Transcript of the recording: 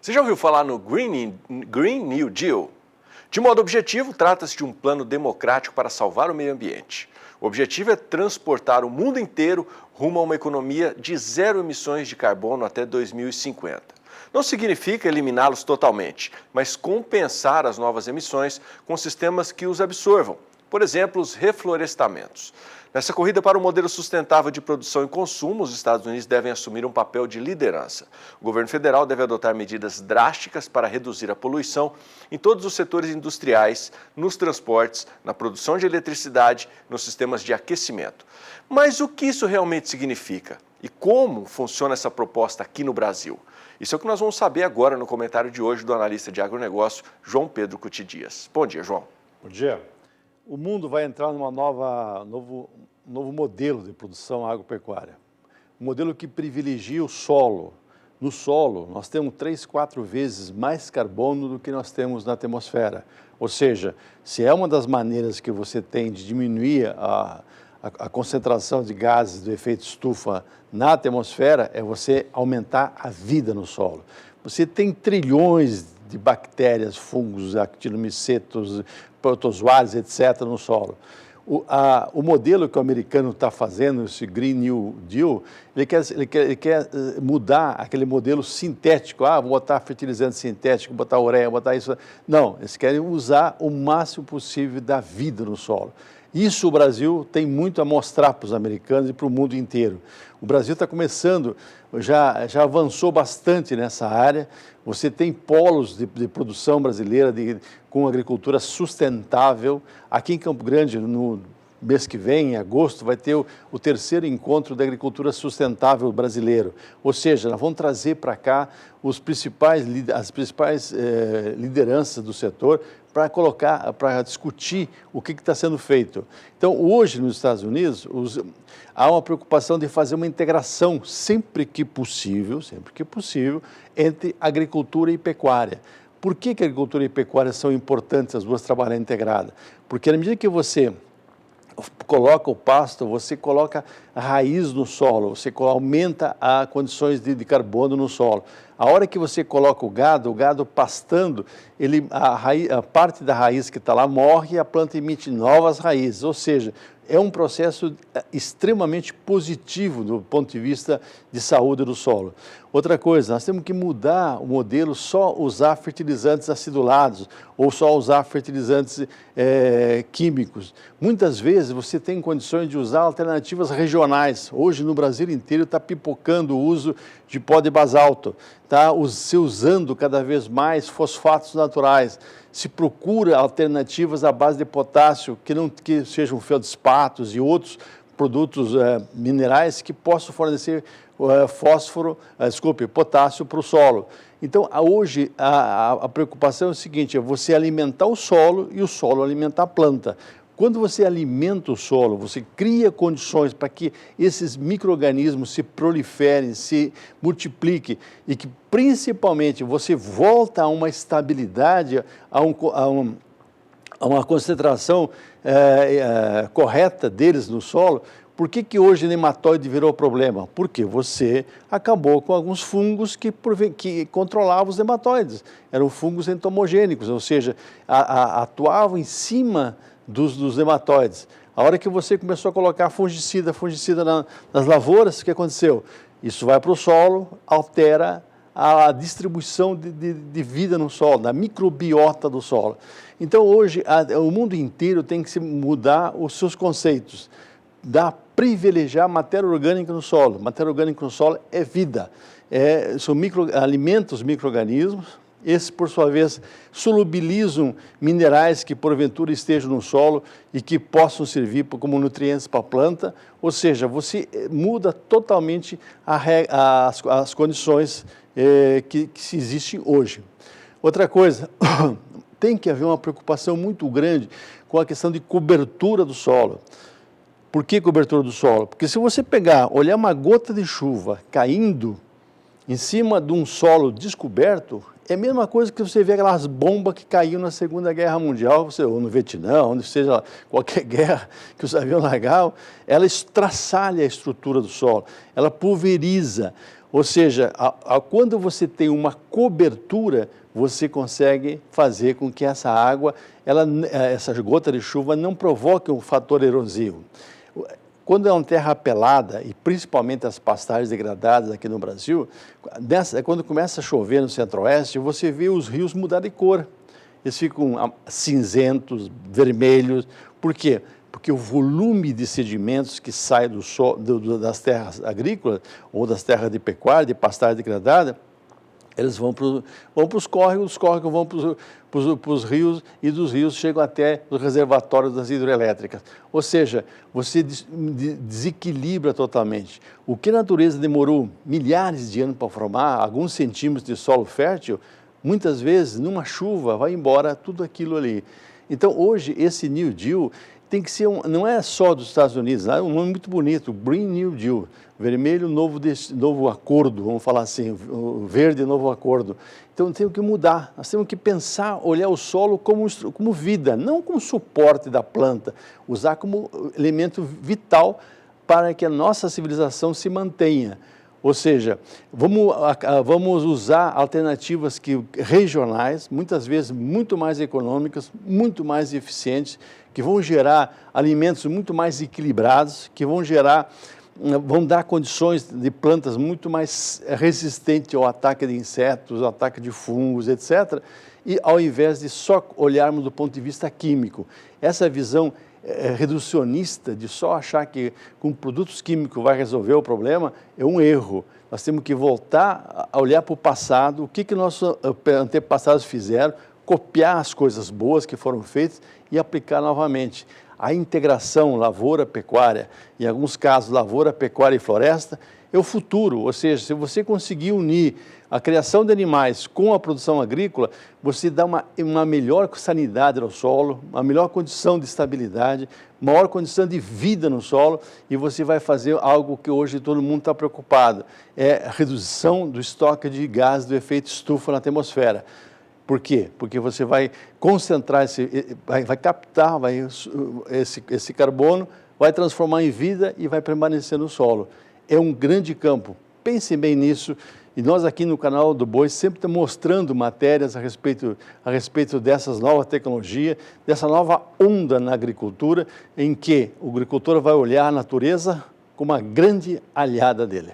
Você já ouviu falar no Green New Deal? De modo objetivo, trata-se de um plano democrático para salvar o meio ambiente. O objetivo é transportar o mundo inteiro rumo a uma economia de zero emissões de carbono até 2050. Não significa eliminá-los totalmente, mas compensar as novas emissões com sistemas que os absorvam. Por exemplo, os reflorestamentos. Nessa corrida para o modelo sustentável de produção e consumo, os Estados Unidos devem assumir um papel de liderança. O governo federal deve adotar medidas drásticas para reduzir a poluição em todos os setores industriais, nos transportes, na produção de eletricidade, nos sistemas de aquecimento. Mas o que isso realmente significa? E como funciona essa proposta aqui no Brasil? Isso é o que nós vamos saber agora no comentário de hoje do analista de agronegócio, João Pedro Cuti Dias. Bom dia, João. Bom dia. O mundo vai entrar num novo modelo de produção agropecuária. Um modelo que privilegia o solo. No solo, nós temos 3, 4 vezes mais carbono do que nós temos na atmosfera. Ou seja, se é uma das maneiras que você tem de diminuir a concentração de gases do efeito estufa na atmosfera, é você aumentar a vida no solo. Você tem trilhões de bactérias, fungos, actinomicetos, protozoários, etc., no solo. O modelo que o americano está fazendo, esse Green New Deal, ele quer mudar aquele modelo sintético. Vou botar fertilizante sintético, botar ureia, botar isso. Não, eles querem usar o máximo possível da vida no solo. Isso o Brasil tem muito a mostrar para os americanos e para o mundo inteiro. O Brasil está começando, já avançou bastante nessa área. Você tem polos de produção brasileira com agricultura sustentável. Aqui em Campo Grande, no mês que vem, em agosto, vai ter o 3º encontro da agricultura sustentável brasileiro. Ou seja, nós vamos trazer para cá as principais lideranças do setor para discutir o que está sendo feito. Então, hoje, nos Estados Unidos, há uma preocupação de fazer uma integração, sempre que possível, entre agricultura e pecuária. Por que a agricultura e pecuária são importantes, as duas trabalhando integradas? Porque na medida que você coloca o pasto, você coloca a raiz no solo, você aumenta as condições de carbono no solo. A hora que você coloca o gado pastando, a parte da raiz que está lá morre e a planta emite novas raízes, ou seja, é um processo extremamente positivo do ponto de vista de saúde do solo. Outra coisa, nós temos que mudar o modelo, só usar fertilizantes acidulados ou só usar fertilizantes químicos. Muitas vezes você tem condições de usar alternativas regionais. Hoje no Brasil inteiro está pipocando o uso de pó de basalto, está se usando cada vez mais fosfatos naturais. Se procura alternativas à base de potássio, que sejam feldspatos e outros produtos minerais que possam fornecer potássio para o solo. Então, hoje, a preocupação é o seguinte, é você alimentar o solo e o solo alimentar a planta. Quando você alimenta o solo, você cria condições para que esses micro-organismos se proliferem, se multipliquem e que, principalmente, você volta a uma estabilidade, a uma concentração correta deles no solo. Por que hoje nematóide virou problema? Porque você acabou com alguns fungos que controlavam os nematóides. Eram fungos entomogênicos, ou seja, atuavam em cima dos nematóides. A hora que você começou a colocar fungicida nas lavouras, o que aconteceu? Isso vai para o solo, altera a distribuição de vida no solo, da microbiota do solo. Então, hoje, o mundo inteiro tem que se mudar os seus conceitos, privilegiar matéria orgânica no solo. Matéria orgânica no solo é vida, alimenta os micro-organismos. Esses, por sua vez, solubilizam minerais que, porventura, estejam no solo e que possam servir como nutrientes para a planta. Ou seja, você muda totalmente as condições que existem hoje. Outra coisa, tem que haver uma preocupação muito grande com a questão de cobertura do solo. Por que cobertura do solo? Porque se você olhar uma gota de chuva caindo em cima de um solo descoberto, é a mesma coisa que você vê aquelas bombas que caíram na Segunda Guerra Mundial, ou no Vietnã, onde seja qualquer guerra que os aviões largavam, ela estraçalha a estrutura do solo, ela pulveriza. Ou seja, quando você tem uma cobertura, você consegue fazer com que essa água, essa gota de chuva não provoque um fator erosivo. Quando é uma terra pelada, e principalmente as pastagens degradadas aqui no Brasil, quando começa a chover no centro-oeste, você vê os rios mudar de cor. Eles ficam cinzentos, vermelhos. Por quê? Porque o volume de sedimentos que sai das terras agrícolas ou das terras de pecuária, de pastagem degradada, eles vão para os córregos vão para os rios e dos rios chegam até os reservatórios das hidrelétricas. Ou seja, você desequilibra totalmente. O que a natureza demorou milhares de anos para formar, alguns centímetros de solo fértil, muitas vezes, numa chuva, vai embora tudo aquilo ali. Então, hoje, esse New Deal tem que ser, não é só dos Estados Unidos, é um nome muito bonito, Green New Deal, vermelho, novo acordo, vamos falar assim, verde, novo acordo. Então, temos que mudar, nós temos que pensar, olhar o solo como vida, não como suporte da planta, usar como elemento vital para que a nossa civilização se mantenha. Ou seja, vamos usar alternativas regionais, muitas vezes muito mais econômicas, muito mais eficientes, que vão gerar alimentos muito mais equilibrados, que vão dar condições de plantas muito mais resistentes ao ataque de insetos, ao ataque de fungos, etc. E ao invés de só olharmos do ponto de vista químico. Essa visão reducionista de só achar que com produtos químicos vai resolver o problema é um erro. Nós temos que voltar a olhar para o passado, o que nossos antepassados fizeram, copiar as coisas boas que foram feitas e aplicar novamente. A integração lavoura-pecuária, em alguns casos lavoura, pecuária e floresta, é o futuro. Ou seja, se você conseguir unir a criação de animais com a produção agrícola, você dá uma melhor sanidade no solo, uma melhor condição de estabilidade, maior condição de vida no solo e você vai fazer algo que hoje todo mundo está preocupado, é a redução do estoque de gases do efeito estufa na atmosfera. Por quê? Porque você vai concentrar, vai captar esse carbono, vai transformar em vida e vai permanecer no solo. É um grande campo. Pensem bem nisso. E nós aqui no canal do Boi sempre estamos mostrando matérias a respeito dessas novas tecnologias, dessa nova onda na agricultura, em que o agricultor vai olhar a natureza como uma grande aliada dele.